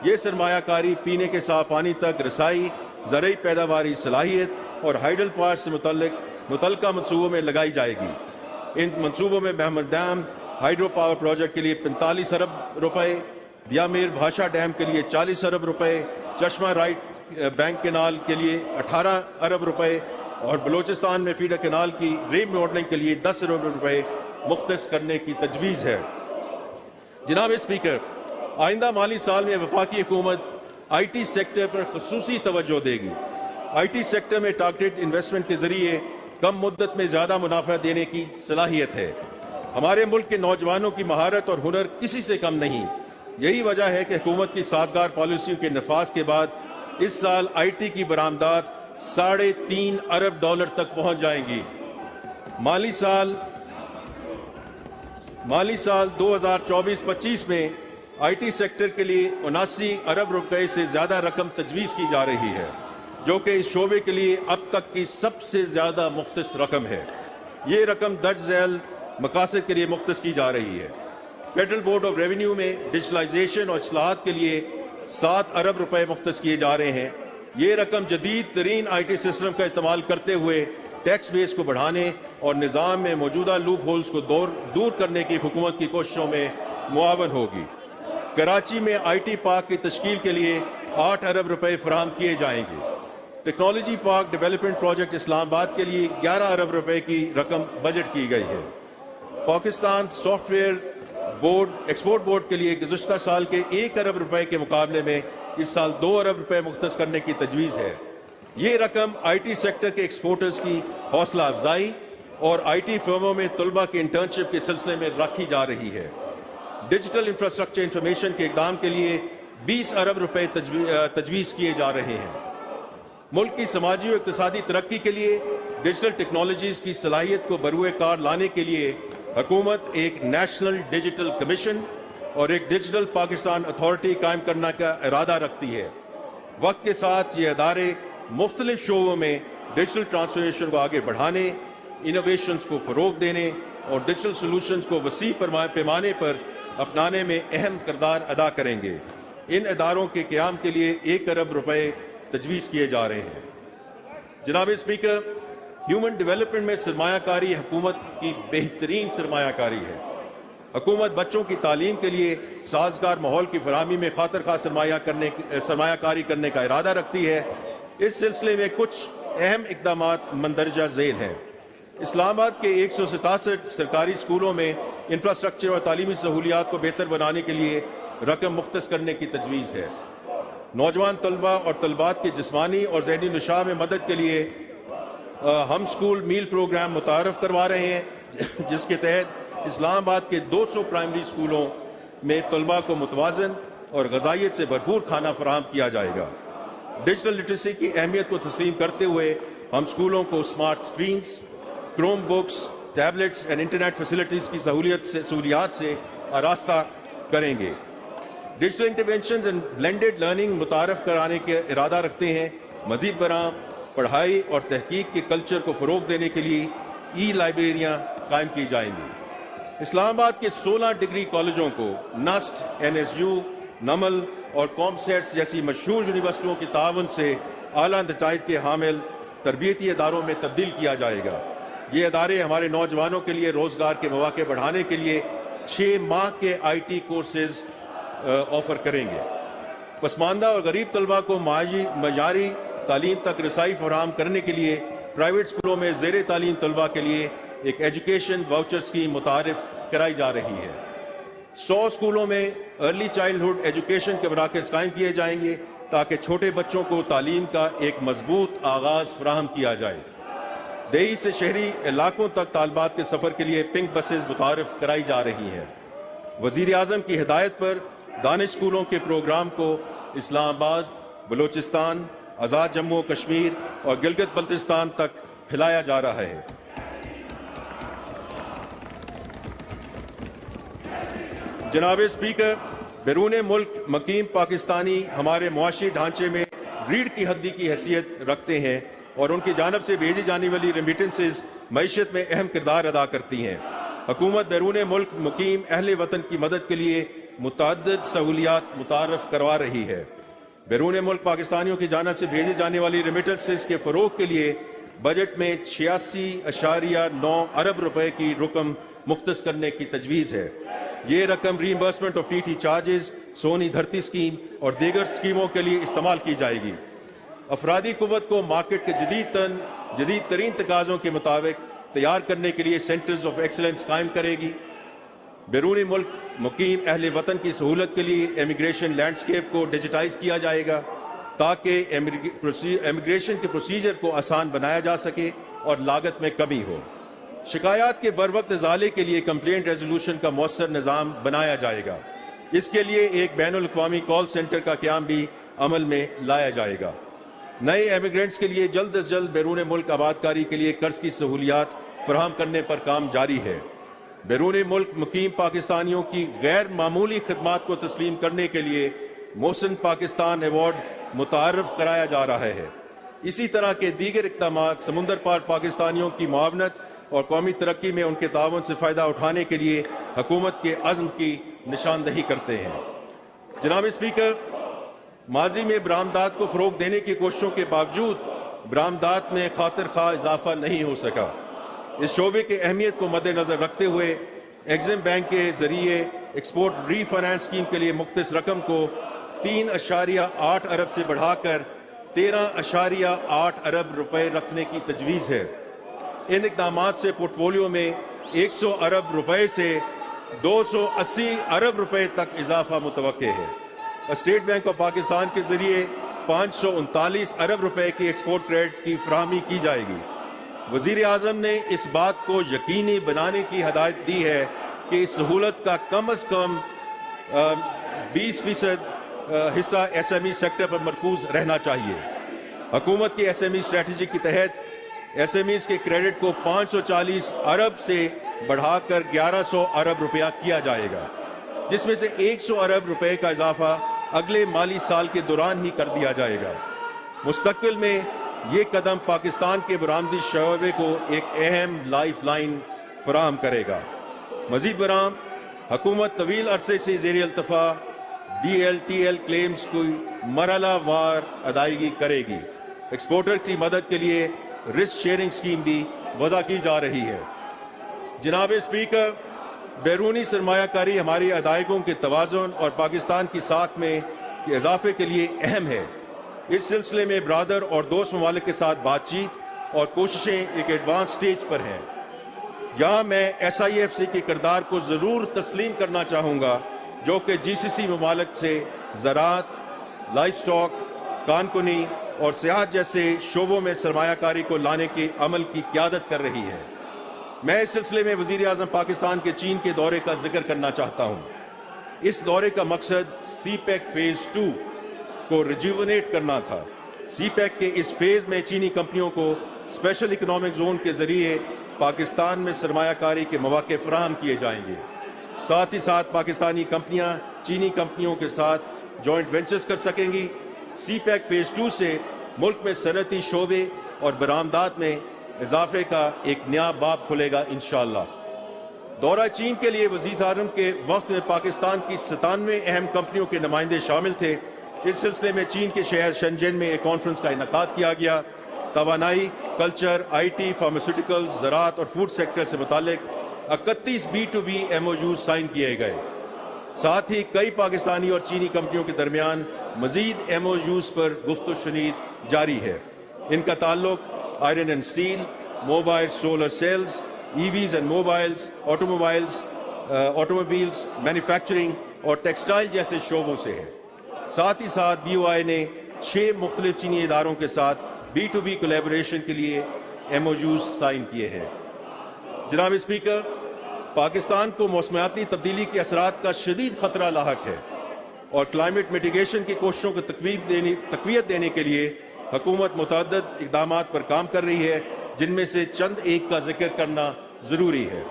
B: یہ سرمایہ کاری پینے کے صاف پانی تک رسائی، زرعی پیداواری صلاحیت اور ہائیڈل پاور سے متعلقہ منصوبوں میں لگائی جائے گی۔ ان منصوبوں میں محمد ڈیم ہائیڈرو پاور پروجیکٹ کے لیے 45 ارب روپے، دیامیر بھاشا ڈیم کے لیے 40 ارب روپے، چشمہ رائٹ بینک کینال کے لیے 18 ارب روپے اور بلوچستان میں فیڈر کینال کی ری ماڈلنگ کے لیے 10 ارب روپے مختص کرنے کی تجویز ہے۔ جناب اسپیکر، آئندہ مالی سال میں وفاقی حکومت آئی ٹی سیکٹر پر خصوصی توجہ دے گی۔ آئی ٹی سیکٹر میں ٹارگیٹڈ انویسٹمنٹ کے ذریعے کم مدت میں زیادہ منافع دینے کی صلاحیت ہے۔ ہمارے ملک کے نوجوانوں کی مہارت اور ہنر کسی سے کم نہیں۔ یہی وجہ ہے کہ حکومت کی سازگار پالیسیوں کے نفاذ کے بعد اس سال آئی ٹی کی برآمدات 3.5 ارب ڈالر تک پہنچ جائیں گی۔ مالی سال 2024-25 میں آئی ٹی سیکٹر کے لیے 79 ارب روپے سے زیادہ رقم تجویز کی جا رہی ہے، جو کہ اس شعبے کے لیے اب تک کی سب سے زیادہ مختص رقم ہے۔ یہ رقم درج ذیل مقاصد کے لیے مختص کی جا رہی ہے۔ فیڈرل بورڈ آف ریونیو میں ڈیجیٹلائزیشن اور اصلاحات کے لیے 7 ارب روپے مختص کیے جا رہے ہیں۔ یہ رقم جدید ترین آئی ٹی سسٹم کا استعمال کرتے ہوئے ٹیکس بیس کو بڑھانے اور نظام میں موجودہ لوپ ہولز کو دور کرنے کی حکومت کی کوششوں میں معاون ہوگی۔ کراچی میں آئی ٹی پارک کی تشکیل کے لیے 8 ارب روپے فراہم کیے جائیں گے۔ ٹیکنالوجی پارک ڈیولپمنٹ پروجیکٹ اسلام آباد کے لیے 11 ارب روپے کی رقم بجٹ کی گئی ہے۔ Pakistan soft where export board کے لیے گزشتہ سال کے 1 ارب روپے کے مقابلے میں اس سال 2 ارب روپے مختص کرنے کی تجویز ہے۔ یہ رقم آئی ٹی سیکٹر کے ایکسپورٹرز کی حوصلہ افزائی اور آئی ٹی فرموں میں طلبہ کے انٹرنشپ کے سلسلے میں رکھی جا رہی ہے۔ ڈیجیٹل انفراسٹرکچر انفارمیشن کے اقدام کے لیے 20 ارب روپے تجویز کیے جا رہے ہیں۔ ملک کی سماجی و اقتصادی ترقی کے لیے ڈیجیٹل ٹیکنالوجیز کی صلاحیت کو بروئے کار لانے کے لیے حکومت ایک نیشنل ڈیجیٹل کمیشن اور ایک ڈیجیٹل پاکستان اتھارٹی قائم کرنے کا ارادہ رکھتی ہے۔ وقت کے ساتھ یہ ادارے مختلف شعبوں میں ڈیجیٹل ٹرانسفارمیشن کو آگے بڑھانے، انوویشنز کو فروغ دینے اور ڈیجیٹل سولوشنز کو وسیع پیمانے پر اپنانے میں اہم کردار ادا کریں گے۔ ان اداروں کے قیام کے لیے 1 ارب روپے تجویز کیے جا رہے ہیں۔ جناب اسپیکر، ہیومن ڈیولپمنٹ میں سرمایہ کاری حکومت کی بہترین سرمایہ کاری ہے۔ حکومت بچوں کی تعلیم کے لیے سازگار ماحول کی فراہمی میں خاطر خواہ سرمایہ کاری کرنے کا ارادہ رکھتی ہے۔ اس سلسلے میں کچھ اہم اقدامات مندرجہ ذیل ہیں۔ اسلام آباد کے 167 سرکاری اسکولوں میں انفراسٹرکچر اور تعلیمی سہولیات کو بہتر بنانے کے لیے رقم مختص کرنے کی تجویز ہے۔ نوجوان طلباء اور طلبات کے جسمانی اور ذہنی نشاط میں مدد کے لیے ہم اسکول میل پروگرام متعارف کروا رہے ہیں، جس کے تحت اسلام آباد کے 200 پرائمری اسکولوں میں طلباء کو متوازن اور غذائیت سے بھرپور کھانا فراہم کیا جائے گا۔ ڈیجیٹل لٹریسی کی اہمیت کو تسلیم کرتے ہوئے ہم اسکولوں کو smart screens, Chrome books, tablets اور انٹرنیٹ فیسلٹیز کی سہولیات سے آراستہ کریں گے۔ Digital interventions and blended learning متعارف کرانے کے ارادہ رکھتے ہیں۔ مزید برآں پڑھائی اور تحقیق کے کلچر کو فروغ دینے کے لیے ای لائبریریاں قائم کی جائیں گی۔ اسلام آباد کے 16 ڈگری کالجوں کو نسٹ، NSU، نمل اور کامسیٹس جیسی مشہور یونیورسٹیوں کے تعاون سے اعلیٰ نتائج کے حامل تربیتی اداروں میں تبدیل کیا جائے گا۔ یہ ادارے ہمارے نوجوانوں کے لیے روزگار کے مواقع بڑھانے کے لیے 6 ماہ کے IT کورسز آفر کریں گے۔ پسماندہ اور غریب طلباء کو معیاری تعلیم تک رسائی فراہم کرنے کے لیے پرائیویٹ اسکولوں میں زیر تعلیم طلباء کے لیے ایک ایجوکیشن واؤچر اسکیم متعارف کرائی جا رہی ہے۔ 100 اسکولوں میں ارلی چائلڈہڈ ایجوکیشن کے مراکز قائم کیے جائیں گے تاکہ چھوٹے بچوں کو تعلیم کا ایک مضبوط آغاز فراہم کیا جائے۔ دیہی سے شہری علاقوں تک طالبات کے سفر کے لیے پنک بسز متعارف کرائی جا رہی ہیں۔ وزیر اعظم کی ہدایت پر دانش اسکولوں کے پروگرام کو اسلام آباد، بلوچستان، آزاد جموں و کشمیر اور گلگت بلتستان تک پھیلایا جا رہا ہے۔ جناب اسپیکر، بیرون ملک مقیم پاکستانی ہمارے معاشی ڈھانچے میں ریڑھ کی ہڈی کی حیثیت رکھتے ہیں اور ان کی جانب سے بھیجی جانے والی ریمیٹنسز معیشت میں اہم کردار ادا کرتی ہیں۔ حکومت بیرون ملک مقیم اہل وطن کی مدد کے لیے متعدد سہولیات متعارف کروا رہی ہے۔ بیرون ملک پاکستانیوں کی جانب سے بھیجی جانے والی ریمیٹنسز کے فروغ کے لیے بجٹ میں 86.9 ارب روپے کی رقم مختص کرنے کی تجویز ہے۔ یہ رقم ری ایمبرسمنٹ آف TT چارجز، سونی دھرتی اسکیم اور دیگر اسکیموں کے لیے استعمال کی جائے گی۔ افرادی قوت کو مارکیٹ کے جدید ترین تقاضوں کے مطابق تیار کرنے کے لیے سینٹرز آف ایکسلنس قائم کرے گی۔ بیرون ملک مقیم اہل وطن کی سہولت کے لیے امیگریشن لینڈسکیپ کو ڈیجیٹائز کیا جائے گا تاکہ امیگریشن کے پروسیجر کو آسان بنایا جا سکے اور لاگت میں کمی ہو۔ شکایات کے بروقت ازالے کے لیے کمپلینٹ ریزولوشن کا مؤثر نظام بنایا جائے گا۔ اس کے لیے ایک بین الاقوامی کال سینٹر کا قیام بھی عمل میں لایا جائے گا۔ نئے ایمیگرینٹس کے لیے جلد از جلد بیرون ملک آبادکاری کے لیے قرض کی سہولیات فراہم کرنے پر کام جاری ہے۔ بیرون ملک مقیم پاکستانیوں کی غیر معمولی خدمات کو تسلیم کرنے کے لیے محسن پاکستان ایوارڈ متعارف کرایا جا رہا ہے۔ اسی طرح کے دیگر اقدامات سمندر پار پاکستانیوں کی معاونت اور قومی ترقی میں ان کے تعاون سے فائدہ اٹھانے کے لیے حکومت کے عزم کی نشاندہی کرتے ہیں۔ جناب اسپیکر، ماضی میں برآمدات کو فروغ دینے کی کوششوں کے باوجود برآمدات میں خاطر خواہ اضافہ نہیں ہو سکا۔ اس شعبے کی اہمیت کو مد نظر رکھتے ہوئے ایگزم بینک کے ذریعے ایکسپورٹ ری فائنانس اسکیم کے لیے مختص رقم کو 3.8 ارب سے بڑھا کر 13.8 ارب روپے رکھنے کی تجویز ہے۔ ان اقدامات سے پورٹ فولیو میں 100 ارب روپے سے 280 ارب روپے تک اضافہ متوقع ہے۔ اسٹیٹ بینک آف پاکستان کے ذریعے 539 ارب روپے کی ایکسپورٹ کریڈٹ کی فراہمی کی جائے گی۔ وزیر اعظم نے اس بات کو یقینی بنانے کی ہدایت دی ہے کہ اس سہولت کا کم از کم 20% حصہ SME سیکٹر پر مرکوز رہنا چاہیے۔ حکومت کی SME اسٹریٹجی کے تحت SMEs کے کریڈٹ کو 540 ارب سے بڑھا کر 1100 ارب روپیہ کیا جائے گا۔ جس میں سے 100 ارب روپے کا اضافہ اگلے مالی سال کے دوران ہی کر دیا جائے گا۔ مستقبل میں یہ قدم پاکستان کے برآمدی شعبے کو ایک اہم لائف لائن فراہم کرے گا۔ مزید برآں حکومت طویل عرصے سے زیر التفا DLTL کلیمز کی مرحلہ وار ادائیگی کرے گی۔ ایکسپورٹر کی مدد کے لیے رسک شیئرنگ اسکیم بھی وضع کی جا رہی ہے۔ جناب اسپیکر، بیرونی سرمایہ کاری ہماری ادائیگیوں کے توازن اور پاکستان کی ساکھ میں اضافے کے لیے اہم ہے۔ اس سلسلے میں برادر اور دوست ممالک کے ساتھ بات چیت اور کوششیں ایک ایڈوانس سٹیج پر ہیں۔ یہاں میں SIFC کے کردار کو ضرور تسلیم کرنا چاہوں گا، جو کہ GCC ممالک سے زراعت، لائف سٹاک، کانکنی اور سیاحت جیسے شعبوں میں سرمایہ کاری کو لانے کے عمل کی قیادت کر رہی ہے۔ میں اس سلسلے میں وزیر اعظم پاکستان کے چین کے دورے کا ذکر کرنا چاہتا ہوں۔ اس دورے کا مقصد CPEC فیز 2 کو ریجیونیٹ کرنا تھا۔ CPEC کے اس فیز میں چینی کمپنیوں کو اسپیشل اکنامک زون کے ذریعے پاکستان میں سرمایہ کاری کے مواقع فراہم کیے جائیں گے۔ ساتھ ہی ساتھ پاکستانی کمپنیاں چینی کمپنیوں کے ساتھ جوائنٹ وینچرز کر سکیں گی۔ CPEC فیز 2 سے ملک میں صنعتی شعبے اور برآمدات میں اضافے کا ایک نیا باب کھلے گا انشاءاللہ۔ دورہ چین کے لیے وزیر اعظم کے وفد میں پاکستان کی 97 اہم کمپنیوں کے نمائندے شامل تھے۔ اس سلسلے میں چین کے شہر شنجن میں ایک کانفرنس کا انعقاد کیا گیا۔ توانائی، کلچر، IT، فارماسیوٹیکلز، زراعت اور فوڈ سیکٹر سے متعلق 31 B2B MOUs سائن کیے گئے۔ ساتھ ہی کئی پاکستانی اور چینی کمپنیوں کے درمیان مزید MOUs پر گفت و شنید جاری ہے۔ ان کا تعلق iron and steel, mobile solar cells, EVs and automobiles, manufacturing اور ٹیکسٹائل جیسے شعبوں سے ہے۔ ساتھ ہی ساتھ BOI نے 6 مختلف چینی اداروں کے ساتھ B2B کولیبوریشن کے لیے MOUs سائن کیے ہیں۔ جناب اسپیکر، پاکستان کو موسمیاتی تبدیلی کے اثرات کا شدید خطرہ لاحق ہے اور کلائمیٹ میٹیگیشن کی کوششوں کو تقویت دینے کے لیے حکومت متعدد اقدامات پر کام کر رہی ہے، جن میں سے چند ایک کا ذکر کرنا ضروری ہے۔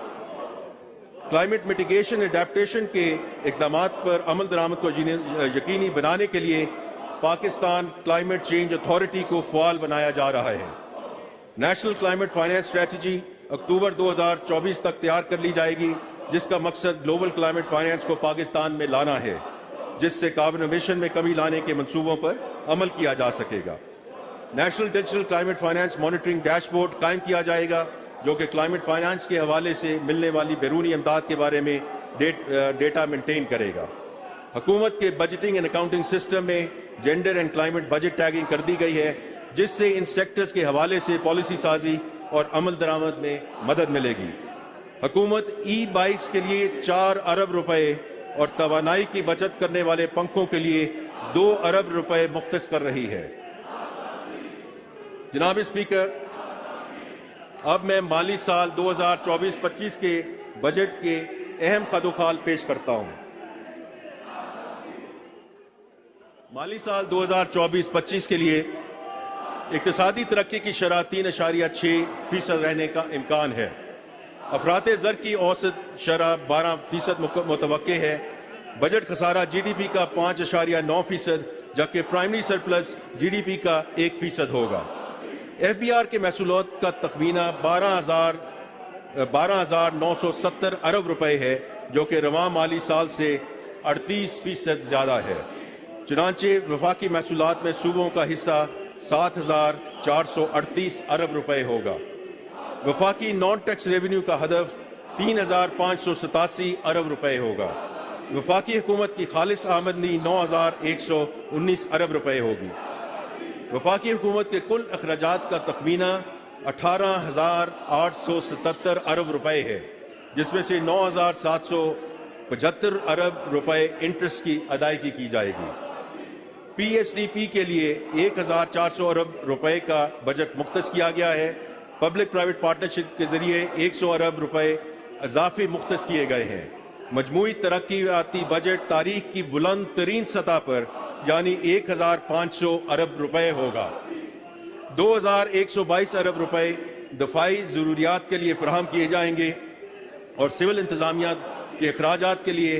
B: کلائمیٹ میٹیگیشن اڈیپٹیشن کے اقدامات پر عمل درآمد کو یقینی بنانے کے لیے پاکستان کلائمیٹ چینج اتھارٹی کو فعال بنایا جا رہا ہے۔ نیشنل کلائمیٹ فائنانس اسٹریٹجی اکتوبر 2024 تک تیار کر لی جائے گی، جس کا مقصد گلوبل کلائمیٹ فائنانس کو پاکستان میں لانا ہے، جس سے کاربن ایمیشن میں کمی لانے کے منصوبوں پر عمل کیا جا سکے گا۔ National digital climate finance monitoring dashboard قائم کیا جائے گا، جو کہ کلائمیٹ فائنانس کے حوالے سے ملنے والی بیرونی امداد کے بارے میں ڈیٹا مینٹین کرے گا۔ حکومت کے بجٹنگ اینڈ اکاؤنٹنگ سسٹم میں gender and climate budget tagging کر دی گئی ہے، جس سے ان سیکٹرز کے حوالے سے پالیسی سازی اور عمل درآمد میں مدد ملے گی۔ حکومت بائکس کے لیے 4 ارب روپے اور توانائی کی بچت کرنے والے پنکھوں کے لیے 2 ارب روپے مختص کر رہی ہے۔ جناب اسپیکر، اب میں مالی سال 2024-25 کے بجٹ کے اہم خد و خال پیش کرتا ہوں۔ مالی سال 2024-25 کے لیے اقتصادی ترقی کی شرح 3.6% رہنے کا امکان ہے۔ افراط زر کی اوسط شرح 12% متوقع ہے۔ بجٹ خسارہ GDP کا 5.9%، جبکہ پرائمری سرپلس GDP کا 1% ہوگا۔ FBR کے محصولات کا تخمینہ 12,970 ارب روپے ہے، جو کہ رواں مالی سال سے 38% زیادہ ہے۔ چنانچہ وفاقی محصولات میں صوبوں کا حصہ 7,438 ارب روپے ہوگا۔ وفاقی نان ٹیکس ریونیو کا ہدف 3,587 ارب روپے ہوگا۔ وفاقی حکومت کی خالص آمدنی 9,119 ارب روپے ہوگی۔ وفاقی حکومت کے کل اخراجات کا تخمینہ 18,877 ارب روپے ہے، جس میں سے 9,775 ارب روپے انٹرسٹ کی ادائیگی کی جائے گی۔ PSDP کے لیے 1,400 ارب روپے کا بجٹ مختص کیا گیا ہے۔ پبلک پرائیویٹ پارٹنرشپ کے ذریعے 100 ارب روپے اضافی مختص کیے گئے ہیں۔ مجموعی ترقیاتی بجٹ تاریخ کی بلند ترین سطح پر یعنی 1,500 ارب روپے ہوگا۔ 2,122 ارب روپے دفاعی ضروریات کے لیے فراہم کیے جائیں گے اور سول انتظامیہ کے اخراجات کے لیے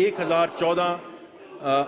B: 1014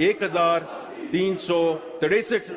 B: 1363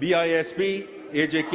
B: BISP, AJK,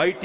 B: IT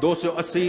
B: 280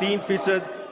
B: 3%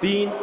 B: 3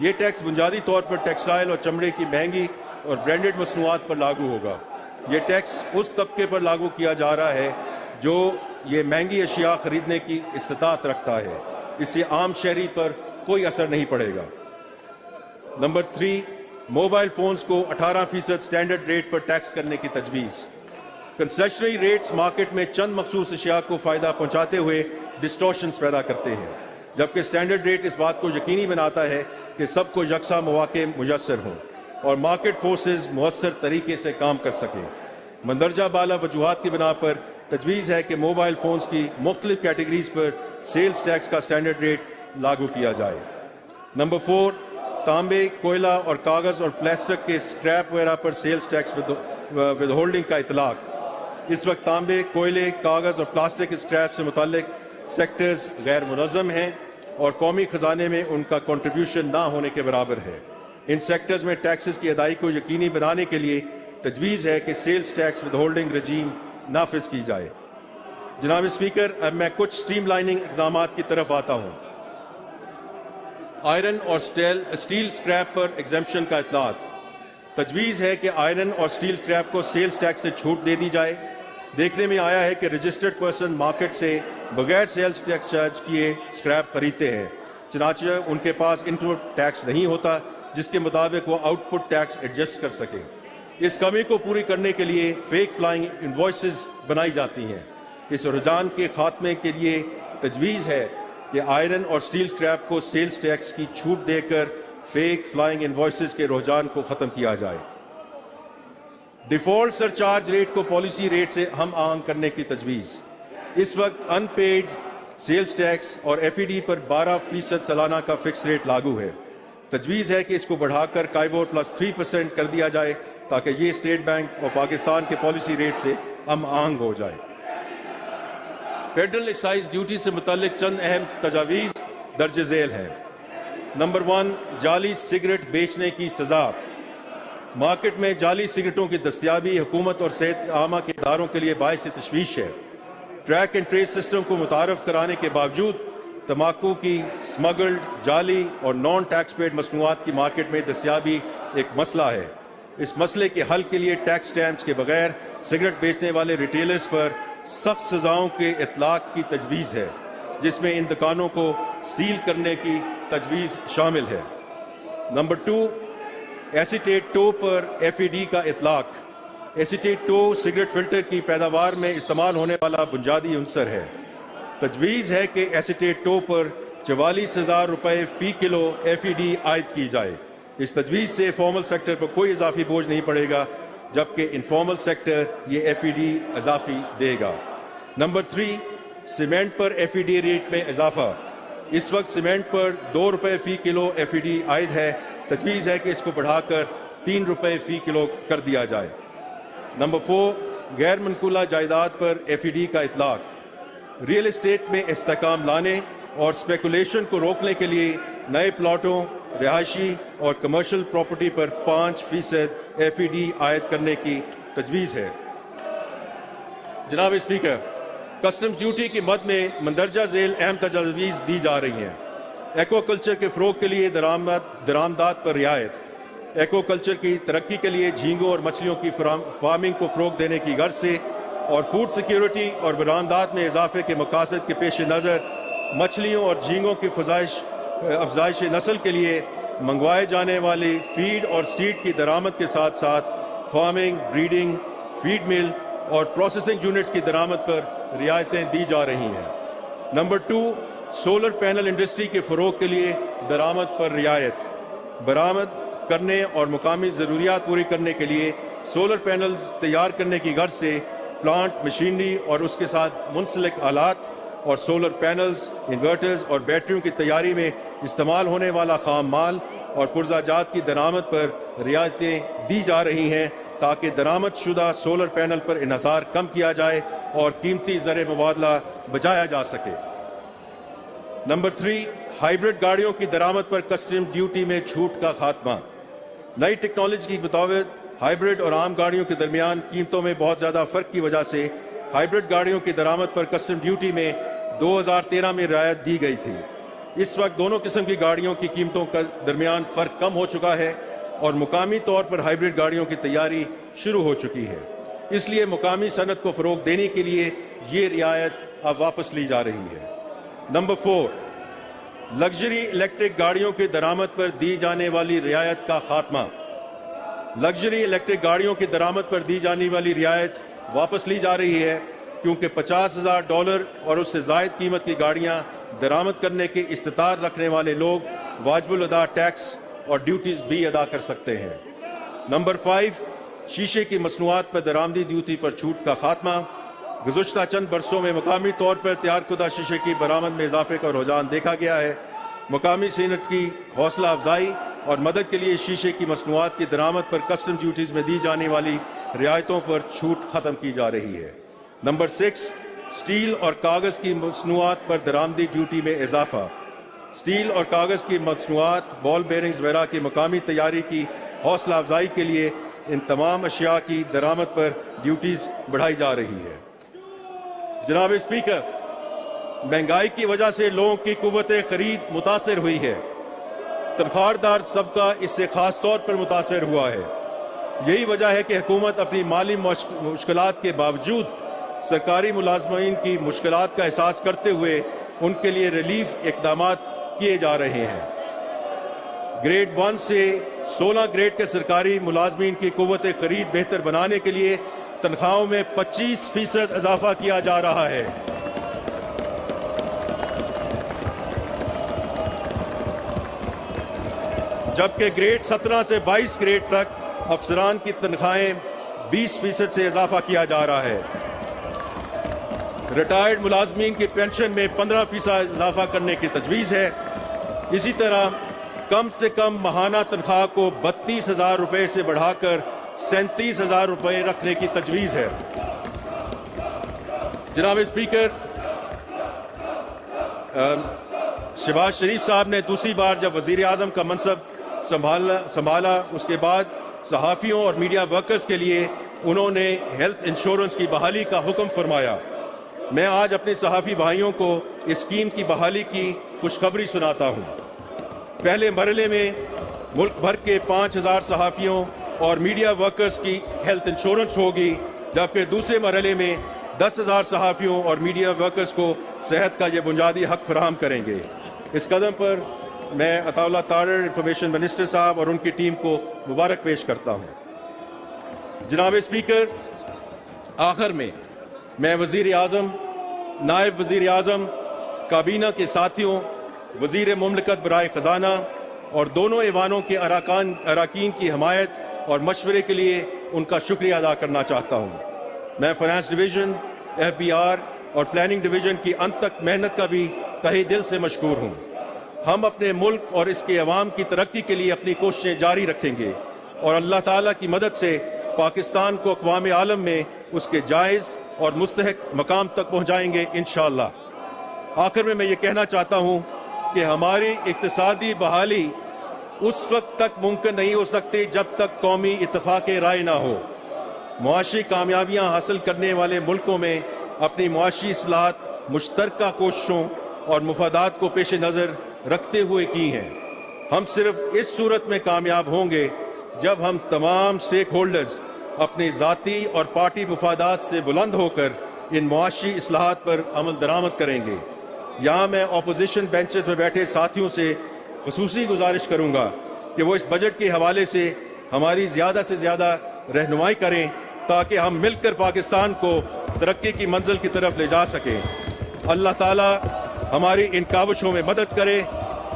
B: یہ ٹیکس بنیادی طور پر ٹیکسٹائل اور چمڑے کی مہنگی اور برانڈڈ مصنوعات پر لاگو ہوگا۔ یہ ٹیکس اس طبقے پر لاگو کیا جا رہا ہے جو یہ مہنگی اشیاء خریدنے کی استطاعت رکھتا ہے، اس سے عام شہری پر کوئی اثر نہیں پڑے گا۔ نمبر 3، موبائل فونز کو 18% سٹینڈرڈ ریٹ پر ٹیکس کرنے کی تجویز۔ کنسیشنری ریٹس مارکیٹ میں چند مخصوص اشیاء کو فائدہ پہنچاتے ہوئے ڈسٹورشنز پیدا کرتے ہیں، جبکہ سٹینڈرڈ ریٹ اس بات کو یقینی بناتا ہے کہ سب کو یکساں مواقع میسر ہوں اور مارکیٹ فورسز مؤثر طریقے سے کام کر سکیں۔ مندرجہ بالا وجوہات کی بنا پر تجویز ہے کہ موبائل فونز کی مختلف کیٹیگریز پر سیلز ٹیکس کا سٹینڈرڈ ریٹ لاگو کیا جائے۔ نمبر 4، تانبے، کوئلہ اور کاغذ اور پلاسٹک کے اسکریپ وغیرہ پر سیلز ٹیکس ود ہولڈنگ کا اطلاق۔ اس وقت تانبے، کوئلے، کاغذ اور پلاسٹک اسکریپ سے متعلق سیکٹرز غیر منظم ہیں اور قومی خزانے میں ان کا کنٹریبیوشن نہ ہونے کے برابر ہے۔ ان سیکٹرز میں ٹیکسز کی ادائیگی کو یقینی بنانے کے لیے تجویز ہے کہ سیلز ٹیکس ود ہولڈنگ رجیم نافذ کی جائے۔ جناب اسپیکر، اب میں کچھ سٹریم لائننگ اقدامات کی طرف آتا ہوں۔ آئرن اور سٹیل اسکریپ پر ایگزمپشن کا اطلاق۔ تجویز ہے کہ آئرن اور سٹیل اسکریپ کو سیلز ٹیکس سے چھوٹ دے دی جائے۔ دیکھنے میں آیا ہے کہ رجسٹرڈ پرسن مارکیٹ سے بغیر سیلز ٹیکس چارج کیے اسکریپ خریدتے ہیں، چنانچہ ان کے پاس انپٹ ٹیکس نہیں ہوتا جس کے مطابق وہ آؤٹ پٹ ٹیکس ایڈجسٹ کر سکیں۔ اس کمی کو پوری کرنے کے لیے فیک فلائنگ انوائسز بنائی جاتی ہیں۔ اس رجحان کے خاتمے کے لیے تجویز ہے کہ آئرن اور سٹیل اسکریپ کو سیلز ٹیکس کی چھوٹ دے کر فیک فلائنگ انوائسز کے رجحان کو ختم کیا جائے۔ ڈیفالٹ سرچارج ریٹ کو پالیسی ریٹ سے ہم آہنگ کرنے کی تجویز۔ اس وقت ان پیڈ سیلز ٹیکس اور ایف ای ڈی پر 12% سالانہ کا فکس ریٹ لاگو ہے۔ تجویز ہے کہ اس کو بڑھا کر کائبور پلس 3% کر دیا جائے تاکہ یہ اسٹیٹ بینک اور پاکستان کے پالیسی ریٹ سے ہم آہنگ ہو جائے۔ فیڈرل ایکسائز ڈیوٹی سے متعلق چند اہم تجاویز درج ذیل ہیں۔ نمبر 1، جعلی سگریٹ بیچنے کی سزا۔ مارکیٹ میں جعلی سگریٹوں کی دستیابی حکومت اور صحت عامہ کے اداروں کے لیے باعث تشویش ہے۔ ٹریک اینڈ ٹریس سسٹم کو متعارف کرانے کے باوجود تمباکو کی سمگلڈ، جعلی اور نان ٹیکس پیڈ مصنوعات کی مارکیٹ میں دستیابی ایک مسئلہ ہے۔ اس مسئلے کے حل کے لیے ٹیکس سٹیمپس کے بغیر سگریٹ بیچنے والے ریٹیلرز پر سخت سزاؤں کے اطلاق کی تجویز ہے، جس میں ان دکانوں کو سیل کرنے کی تجویز شامل ہے۔ نمبر 2، ایسیٹیٹ ٹو پر ایف ای ڈی کا اطلاق۔ ایسیٹیٹ ٹو سگریٹ فلٹر کی پیداوار میں استعمال ہونے والا بنیادی عنصر ہے۔ تجویز ہے کہ ایسیٹیٹ ٹو پر 44,000 روپے فی کلو ایف ای ڈی عائد کی جائے۔ اس تجویز سے فارمل سیکٹر پر کوئی اضافی بوجھ نہیں پڑے گا، جبکہ انفارمل سیکٹر یہ ایف ای ڈی اضافی دے گا۔ نمبر 3، سیمنٹ پر ایف ای ڈی ریٹ میں اضافہ۔ اس وقت سیمنٹ پر 2 روپے فی کلو ایف ای ڈی عائد ہے۔ تجویز ہے کہ اس کو بڑھا کر 3 روپے فی کلو کر دیا جائے۔ نمبر 4، غیر منقولہ جائیداد پر ایف ای ڈی کا اطلاق۔ ریئل اسٹیٹ میں استحکام لانے اور اسپیکولیشن کو روکنے کے لیے نئے پلاٹوں، رہائشی اور کمرشل پراپرٹی پر 5% ایف ای ڈی عائد کرنے کی تجویز ہے۔ جناب اسپیکر، کسٹمز ڈیوٹی کی مد میں مندرجہ ذیل اہم تجاویز دی جا رہی ہیں۔ ایکوا کلچر کے فروغ کے لیے درآمدات پر رعایت۔ ایکوا کلچر کی ترقی کے لیے جھینگوں اور مچھلیوں کی فارمنگ کو فروغ دینے کی غرض سے اور فوڈ سیکیورٹی اور برآمدات میں اضافے کے مقاصد کے پیش نظر مچھلیوں اور جھینگوں کی افزائش نسل کے لیے منگوائے جانے والی فیڈ اور سیڈ کی درآمد کے ساتھ ساتھ فارمنگ، بریڈنگ، فیڈ مل اور پروسیسنگ یونٹس کی درآمد پر رعایتیں دی جا رہی ہیں۔ نمبر 2، سولر پینل انڈسٹری کے فروغ کے لیے درآمد پر رعایت۔ برآمد کرنے اور مقامی ضروریات پوری کرنے کے لیے سولر پینلز تیار کرنے کی غرض سے پلانٹ، مشینری اور اس کے ساتھ منسلک آلات اور سولر پینلز، انورٹرز اور بیٹریوں کی تیاری میں استعمال ہونے والا خام مال اور پرزہ جات کی درآمد پر رعایتیں دی جا رہی ہیں تاکہ درآمد شدہ سولر پینل پر انحصار کم کیا جائے اور قیمتی زر مبادلہ بچایا جا سکے۔ نمبر 3، ہائیبرڈ گاڑیوں کی درآمد پر کسٹم ڈیوٹی میں چھوٹ کا خاتمہ۔ نئی ٹیکنالوجی کے مطابق ہائیبرڈ اور عام گاڑیوں کے درمیان قیمتوں میں بہت زیادہ فرق کی وجہ سے ہائیبرڈ گاڑیوں کی درآمد پر کسٹم ڈیوٹی میں 2013 میں رعایت دی گئی تھی۔ اس وقت دونوں قسم کی گاڑیوں کی قیمتوں کا درمیان فرق کم ہو چکا ہے اور مقامی طور پر ہائیبرڈ گاڑیوں کی تیاری شروع ہو چکی ہے۔ اس لیے مقامی صنعت کو فروغ دینے کے لیے یہ رعایت اب واپس لی جا رہی ہے۔ نمبر 4، لگژری الیکٹرک گاڑیوں کے درآمد پر دی جانے والی رعایت کا خاتمہ۔ لگژری الیکٹرک گاڑیوں کی درآمد پر دی جانے والی رعایت واپس لی جا رہی ہے کیونکہ $50,000 اور اس سے زائد قیمت کی گاڑیاں درآمد کرنے کی استطاعت رکھنے والے لوگ واجب الادا ٹیکس اور ڈیوٹیز بھی ادا کر سکتے ہیں۔ نمبر 5، شیشے کی مصنوعات پر درآمدی ڈیوٹی پر چھوٹ کا خاتمہ۔ گزشتہ چند برسوں میں مقامی طور پر تیار کردہ شیشے کی برآمد میں اضافے کا رجحان دیکھا گیا ہے۔ مقامی صنعت کی حوصلہ افزائی اور مدد کے لیے شیشے کی مصنوعات کی درآمد پر کسٹم ڈیوٹیز میں دی جانے والی رعایتوں پر چھوٹ ختم کی جا رہی ہے۔ نمبر 6، سٹیل اور کاغذ کی مصنوعات پر درآمدی ڈیوٹی میں اضافہ۔ سٹیل اور کاغذ کی مصنوعات، بال بیرنگز وغیرہ کی مقامی تیاری کی حوصلہ افزائی کے لیے ان تمام اشیاء کی درآمد پر ڈیوٹیز بڑھائی جا رہی ہے۔ جناب اسپیکر، مہنگائی کی وجہ سے لوگوں کی قوت خرید متاثر ہوئی ہے۔ تنخواہ دار طبقہ اس سے خاص طور پر متاثر ہوا ہے۔ یہی وجہ ہے کہ حکومت اپنی مالی مشکلات کے باوجود سرکاری ملازمین کی مشکلات کا احساس کرتے ہوئے ان کے لیے ریلیف اقدامات کیے جا رہے ہیں۔ گریڈ 1 سے 16 گریڈ کے سرکاری ملازمین کی قوت خرید بہتر بنانے کے لیے تنخواہوں میں 25% اضافہ کیا جا رہا ہے۔ جبکہ گریڈ 17 سے 22 گریڈ تک افسران کی تنخواہیں 20% سے اضافہ کیا جا رہا ہے۔ ریٹائرڈ ملازمین کی پینشن میں 15% اضافہ کرنے کی تجویز ہے۔ اسی طرح کم سے کم ماہانہ تنخواہ کو 32,000 روپے سے بڑھا کر 37,000 روپے رکھنے کی تجویز ہے۔ جناب اسپیکر، شہباز شریف صاحب نے دوسری بار جب وزیر اعظم کا منصب سنبھالا اس کے بعد صحافیوں اور میڈیا ورکرز کے لیے انہوں نے ہیلتھ انشورنس کی بحالی کا حکم فرمایا۔ میں آج اپنے صحافی بھائیوں کو اس اسکیم کی بحالی کی خوشخبری سناتا ہوں۔ پہلے مرحلے میں ملک بھر کے 5,000 صحافیوں اور میڈیا ورکرز کی ہیلتھ انشورنس ہوگی، جبکہ دوسرے مرحلے میں 10,000 صحافیوں اور میڈیا ورکرز کو صحت کا یہ بنیادی حق فراہم کریں گے۔ اس قدم پر میں عطا اللہ طاہر انفارمیشن منسٹر صاحب اور ان کی ٹیم کو مبارک پیش کرتا ہوں۔ جناب اسپیکر، آخر میں وزیر اعظم، نائب وزیر اعظم، کابینہ کے ساتھیوں، وزیر مملکت برائے خزانہ اور دونوں ایوانوں کے اراکین کی حمایت اور مشورے کے لیے ان کا شکریہ ادا کرنا چاہتا ہوں۔ میں فائنانس ڈویژن، FBR اور پلاننگ ڈویژن کی انت تک محنت کا بھی تہہ دل سے مشکور ہوں۔ ہم اپنے ملک اور اس کے عوام کی ترقی کے لیے اپنی کوششیں جاری رکھیں گے اور اللہ تعالیٰ کی مدد سے پاکستان کو اقوام عالم میں اس کے جائز اور مستحق مقام تک پہنچائیں گے انشاءاللہ۔ آخر میں یہ کہنا چاہتا ہوں کہ ہماری اقتصادی بحالی اس وقت تک ممکن نہیں ہو سکتی جب تک قومی اتفاق رائے نہ ہو۔ معاشی کامیابیاں حاصل کرنے والے ملکوں میں اپنی معاشی اصلاحات مشترکہ کوششوں اور مفادات کو پیش نظر رکھتے ہوئے کی ہیں۔ ہم صرف اس صورت میں کامیاب ہوں گے جب ہم تمام سٹیک ہولڈرز اپنی ذاتی اور پارٹی مفادات سے بلند ہو کر ان معاشی اصلاحات پر عمل درآمد کریں گے۔ یہاں میں اپوزیشن بینچز میں بیٹھے ساتھیوں سے خصوصی گزارش کروں گا کہ وہ اس بجٹ کے حوالے سے ہماری زیادہ سے زیادہ رہنمائی کریں تاکہ ہم مل کر پاکستان کو ترقی کی منزل کی طرف لے جا سکیں۔ اللہ تعالیٰ ہماری ان کاوشوں میں مدد کرے۔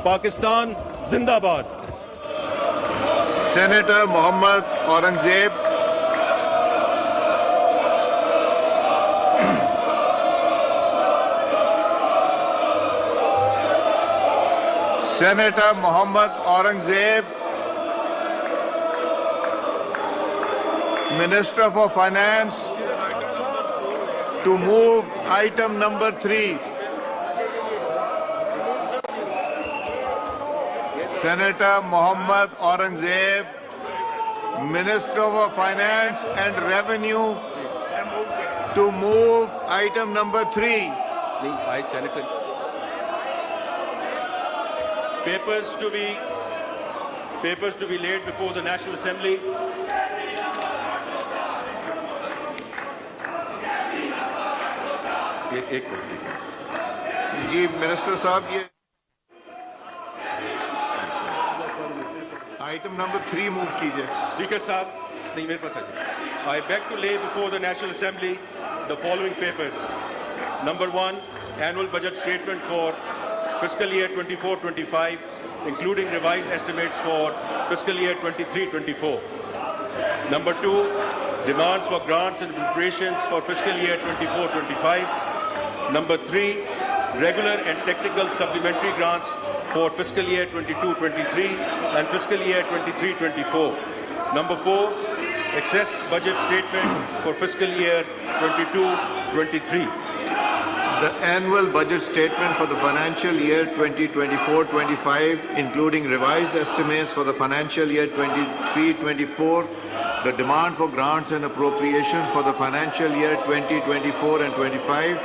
B: پاکستان زندہ باد۔
A: Senator Muhammad Aurangzeb. Senator Mohammad Aurangzeb, Minister for Finance, to move item number 3. Senator Mohammad Aurangzeb, Minister for Finance and Revenue, to move item number 3.
B: Papers to be laid before the National Assembly. ایک minute
A: جی minister صاحب یہ item number 3 move کیجئے.
B: Speaker صاحب نہیں میرے پاس آ جائے. I beg to lay before the National Assembly the following papers. Number 1, annual budget statement for fiscal year 24-25, including revised estimates for fiscal year 23-24. Number 2, demands for grants and appropriations for fiscal year 24-25. Number 3, regular and technical supplementary grants for fiscal year 22-23 and fiscal year 23-24. Number 4, excess budget statement for fiscal year 22-23.
A: The annual budget statement for the financial year 2024-25, including revised estimates for the financial year 23-24, the demand for grants and appropriations for the financial year 2024 and 25,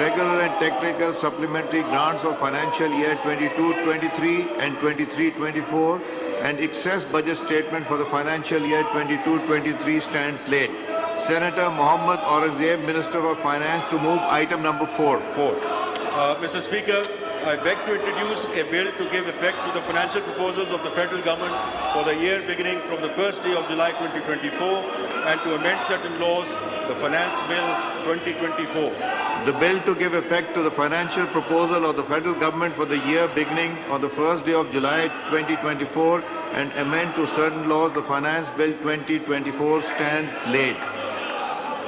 A: regular and technical supplementary grants of financial year 22-23 and 23-24, and excess budget statement for the financial year 22-23 stands laid. Senator Mohammad Aurangzeb, Minister of Finance, to move item number 4.
B: Mr. Speaker, I beg to introduce a bill to give effect to the financial proposals of the federal government for the year beginning from the first day of July 2024 and to amend certain laws, the Finance Bill 2024.
A: The bill to give effect to the financial proposal of the federal government for the year beginning on the first day of July 2024 and amend to certain laws, the Finance Bill 2024 stands laid.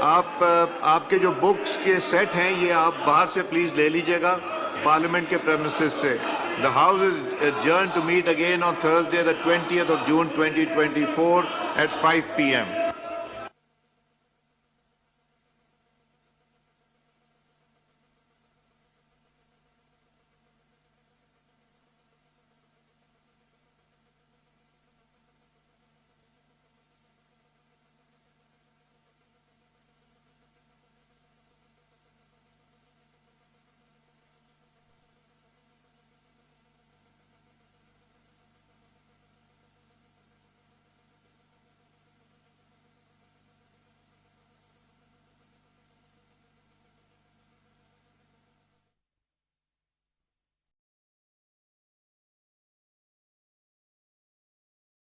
A: آپ کے جو books کے set ہیں یہ آپ باہر سے please لے لیجئے گا پارلیمنٹ کے پریمیسز سے. The House is adjourned to meet again on Thursday, the 20th of June 2024 at 5 p.m.